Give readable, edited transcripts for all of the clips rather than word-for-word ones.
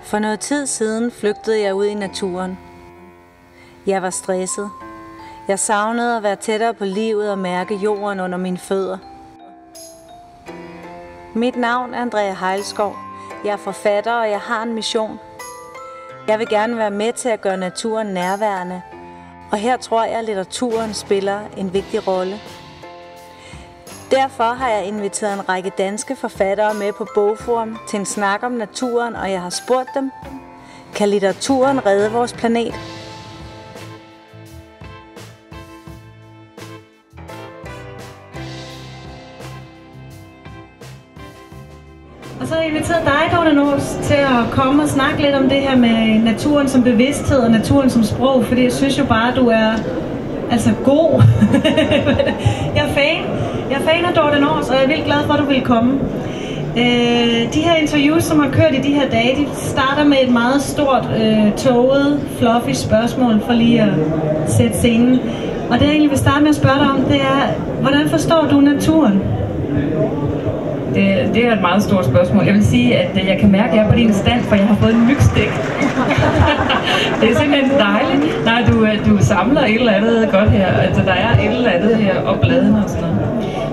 For noget tid siden flygtede jeg ud i naturen. Jeg var stresset. Jeg savnede at være tættere på livet og mærke jorden under mine fødder. Mit navn er Andrea Heilskov. Jeg er forfatter, og jeg har en mission. Jeg vil gerne være med til at gøre naturen nærværende, og her tror jeg, at litteraturen spiller en vigtig rolle. Derfor har jeg inviteret en række danske forfattere med på Bogforum til en snak om naturen, og jeg har spurgt dem, kan litteraturen redde vores planet? Og så har jeg inviteret dig, Dorte Nors, til at komme og snakke lidt om det her med naturen som bevidsthed og naturen som sprog, fordi jeg synes jo bare, at du er god. Jeg er fan af Dorte Nors, og jeg er vildt glad for, at du vil komme. De her interviews, som har kørt i de her dage, de starter med et meget stort, tåget, fluffy spørgsmål for lige at sætte scenen. Og det jeg egentlig vil starte med at spørge dig om, det er, hvordan forstår du naturen? Det er et meget stort spørgsmål. Jeg vil sige, at jeg kan mærke, at jeg er på din stand, for jeg har fået en mygstik. Det er simpelthen dejligt. Nej, du samler et eller andet godt her. Altså, der er et eller andet her, og bladene og sådan noget.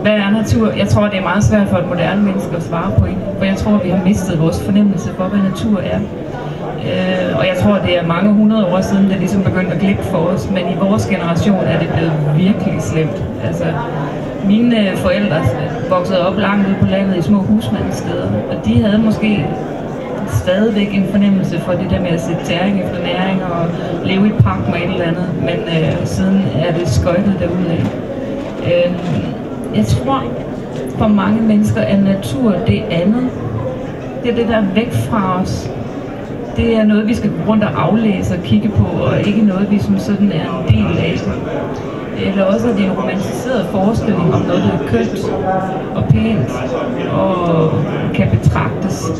Hvad er natur? Jeg tror, det er meget svært for et moderne menneske at svare på egentlig. For jeg tror, vi har mistet vores fornemmelse for, hvad natur er. Og jeg tror, det er mange hundrede år siden, det ligesom begyndte at glippe for os. Men i vores generation er det blevet virkelig slemt. Altså, mine forældre voksede op langt ude på landet i små husmandssteder, og de havde måske stadigvæk en fornemmelse for det der med at sætte tæring efter næring og leve i pagt med et eller andet, men siden er det skøjtet derudad. Jeg tror, for mange mennesker er natur det andet. Det er det, der er væk fra os. Det er noget, vi skal gå rundt og aflæse og kigge på, og ikke noget, vi som sådan er en del af. Eller også er det en romantiseret forestilling om noget, der er kønt og pænt og kan betragtes.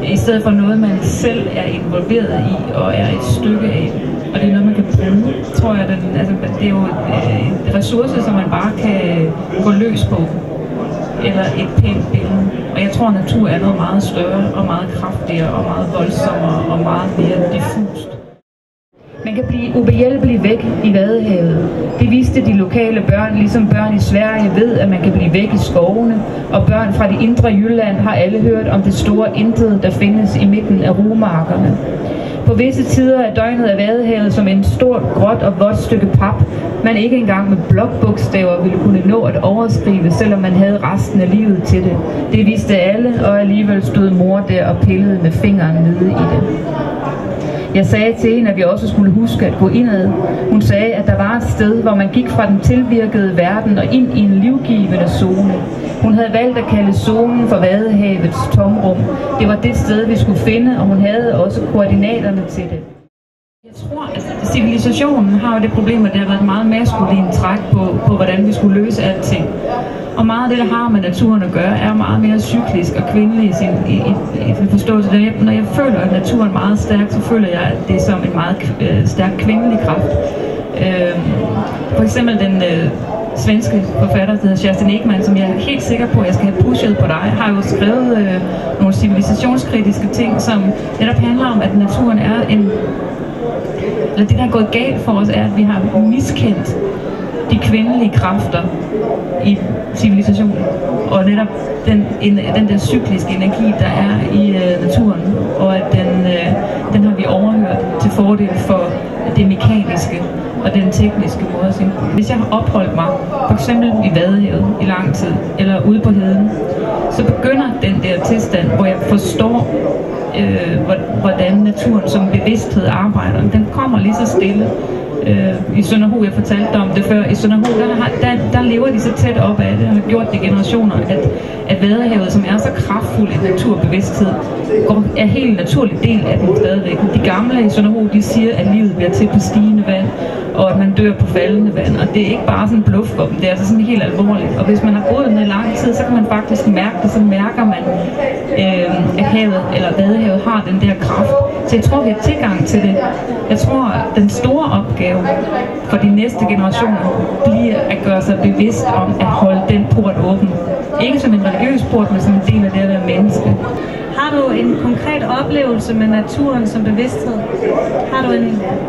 I stedet for noget, man selv er involveret i og er et stykke af. Og det er noget, man kan bruge, tror jeg. Det er jo en ressource, som man bare kan gå løs på. Eller et pænt billede. Og jeg tror, at natur er noget meget større og meget kraftigere og meget voldsommere og meget mere diffust. Man kan blive ubehjælpelig væk i Vadehavet. Det viste de lokale børn, ligesom børn i Sverige ved, at man kan blive væk i skovene, og børn fra det indre Jylland har alle hørt om det store intet, der findes i midten af rumarkerne. På visse tider af døgnet er Vadehavet som en stort, gråt og vådt stykke pap, man ikke engang med blokbogstaver ville kunne nå at overskrive, selvom man havde resten af livet til det. Det vidste alle, og alligevel stod mor der og pillede med fingeren nede i det. Jeg sagde til hende, at vi også skulle huske at gå indad. Hun sagde, at der var et sted, hvor man gik fra den tilvirkede verden og ind i en livgivende zone. Hun havde valgt at kalde zonen for Vadehavets tomrum. Det var det sted, vi skulle finde, og hun havde også koordinaterne til det. Jeg tror, at civilisationen har jo det problem, at det har været et meget maskulint træk på, hvordan vi skulle løse alting. Og meget af det, der har med naturen at gøre, er meget mere cyklisk og kvindelig i forståelse. Når jeg føler, at naturen er meget stærk, så føler jeg, at det er som en meget stærk kvindelig kraft. For eksempel den svenske forfatter, der hedder Kerstin Ekman, som jeg er helt sikker på, at jeg skal have pushet på dig, har jo skrevet nogle civilisationskritiske ting, som netop handler om, at naturen er det, der er gået galt for os, er, at vi har miskendt de kvindelige kræfter i civilisationen, og netop den der cykliske energi, der er i naturen, og at den har vi overhørt til fordel for det mekaniske og den tekniske måde at se. Hvis jeg har opholdt mig, for eksempel i Vadehavet i lang tid, eller ude på heden, så begynder den der tilstand, hvor jeg forstår, hvordan naturen som bevidsthed arbejder. Den kommer lige så stille. I Sønderho, jeg fortalte om det før, i Sønderho, der lever de så tæt op af det, og har gjort det generationer, at Vadehavet, som er så kraftfuld en naturbevidsthed, er helt naturlig del af den stadigvæk. De gamle i Sønderho, de siger, at livet bliver til på stigende vand, og at man dør på faldende vand, og det er ikke bare sådan en bluff for dem, det er altså sådan helt alvorligt. Og hvis man har gået ned i lang tid, så kan man faktisk mærke det, så mærker man, at havet eller Vadehavet har den der kraft. Så jeg tror, vi har tilgang til det. Jeg tror, at den store opgave for de næste generationer bliver at gøre sig bevidst om at holde den port åben. Ikke som en religiøs port, men som en del af det at være menneske. Har Har du en konkret oplevelse med naturen som bevidsthed?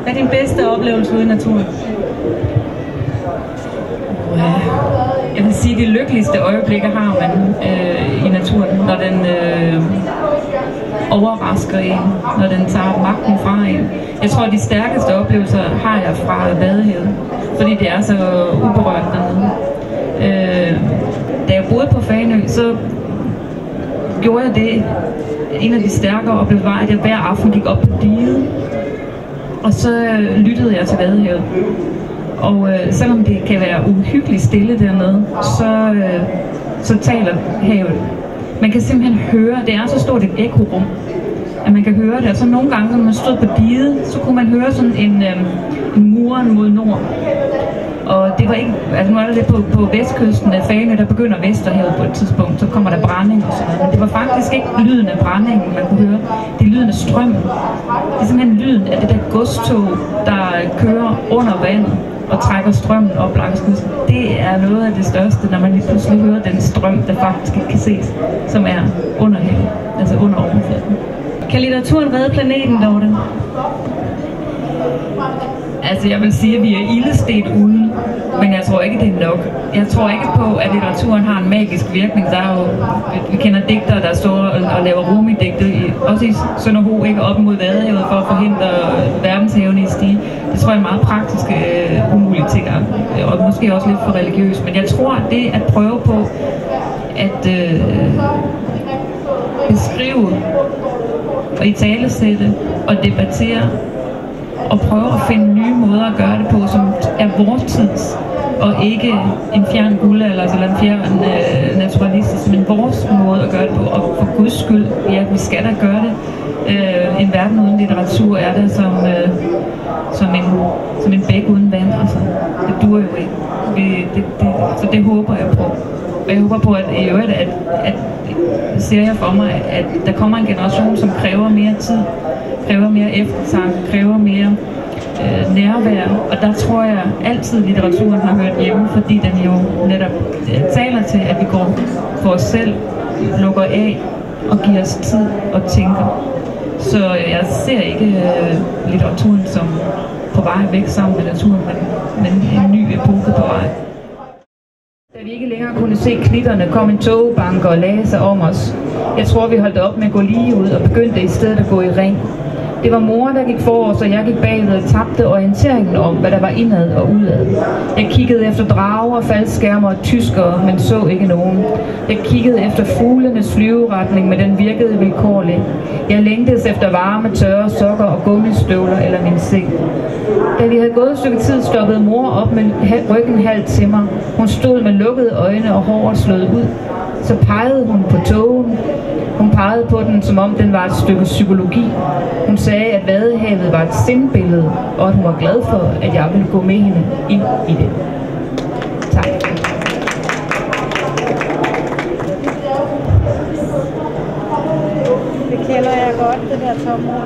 Hvad er din bedste oplevelse ude i naturen? Jeg vil sige, at de lykkeligste øjeblikke har man i naturen, når den overrasker en, når den tager magten fra en. Jeg tror, at de stærkeste oplevelser har jeg fra Vadehavet, fordi det er så uberørt dernede. Da jeg boede på Fanø, så gjorde jeg det. En af de stærkere oplevelser var, at jeg hver aften gik op på diget, og så lyttede jeg til Vadehavet. Og selvom det kan være uhyggeligt stille dernede, så taler havet. Man kan simpelthen høre, det er så stort et ekorum, at man kan høre det. Og så nogle gange, når man stod på diget, så kunne man høre sådan en muren mod nord. Og det var ikke, altså nu er det lidt på vestkysten af Fanø, der begynder Vesterhavet på et tidspunkt, så kommer der brænding og sådan noget. Men det var faktisk ikke lyden af brændingen, man kunne høre. Det er lyden af strømmen. Det er simpelthen lyden af det der godstog, der kører under vandet og trækker strømmen op langs kysten. Det er noget af det største, når man lige pludselig hører den strøm, der faktisk ikke kan ses, som er under havet, altså under overfladen. Kan litteraturen redde planeten, Dorte? Altså jeg vil sige, at vi er ildestet uden, men jeg tror ikke, det er nok. Jeg tror ikke på, at litteraturen har en magisk virkning. Der er jo, vi kender digtere, der står og laver Rumi-digte, også i Sønderho, ikke op mod Vadehavet for at forhindre verdenshavene i stige. Det tror jeg er en meget praktisk umulig ting, og måske også lidt for religiøs. Men jeg tror, at det at prøve på at beskrive og italesætte og debattere og prøve at finde nye måder at gøre det på, som er vores tids, og ikke en fjern guldalder eller en fjern naturalistisk, men vores måde at gøre det på, og for Guds skyld, ja, vi skal da gøre det. En verden uden litteratur er det som en bæk uden vand, altså. Det duer jo ikke. Så det håber jeg på. Og jeg håber på, at i øvrigt, at ser jeg for mig, at der kommer en generation, som kræver mere tid, kræver mere eftertanke, kræver mere nærvær, og der tror jeg altid, litteraturen har hørt hjemme, fordi den jo netop taler til, at vi går for os selv, lukker af og giver os tid og tænker. Så jeg ser ikke litteraturen som på vej væk sammen med naturen, men en ny epoke på vej. Da vi ikke længere kunne se klitterne, kom en togbanker og lagde sig om os. Jeg tror, vi holdt op med at gå lige ud og begyndte i stedet at gå i ring. Det var mor, der gik forrest, og jeg gik bagved og tabte orienteringen om, hvad der var indad og udad. Jeg kiggede efter drager, faldskærmer og tyskere, men så ikke nogen. Jeg kiggede efter fuglenes flyveretning, men den virkede vilkårlig. Jeg længtes efter varme, tørre sokker og gummistøvler eller min seng. Da vi havde gået et stykke tid, stoppede mor op med ryggen halvt til mig. Hun stod med lukkede øjne og håret slået ud. Så pegede hun på togen. Hun pegede på den, som om den var et stykke psykologi. Hun sagde, at Vadehavet var et sindbillede, og at hun var glad for, at jeg ville gå med hende ind i det. Tak. Det kender jeg godt, det der tomrum.